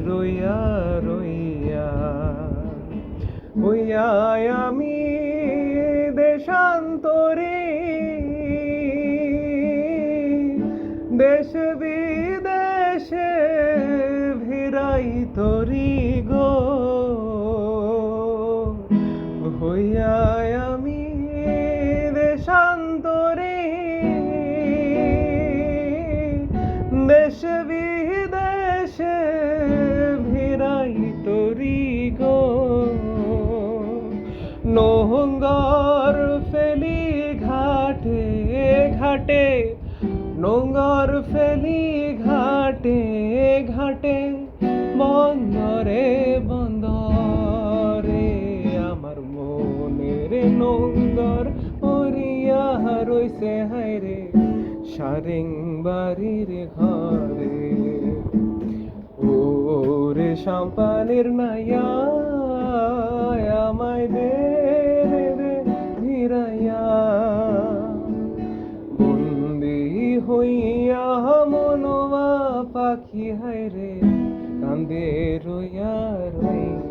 রইয়া রইয়া হইয়া আমি দেশান্তরী দেশ বিদেশে ভিড়াই তরি গো হইয়া আমি দেশান্তরী দেশ বিদেশে ভিড়াই তরি গো নোঙ্গর ফেলি ঘাটে ঘাটে নোঙ্গর ফেলি ঘাটে ঘাটে বন্দরে বন্দরে আমার মনের নোঙ্গর ওরিয়া রইছে হায়রে সারেং বাড়ির ঘরে ওরে সাম্পানের নাইয়া আমায় দে রে ভিড়াইয়া বন্দি হইয়া মনোয়া পাখি হায়রে কান্দে রইয়া রইয়া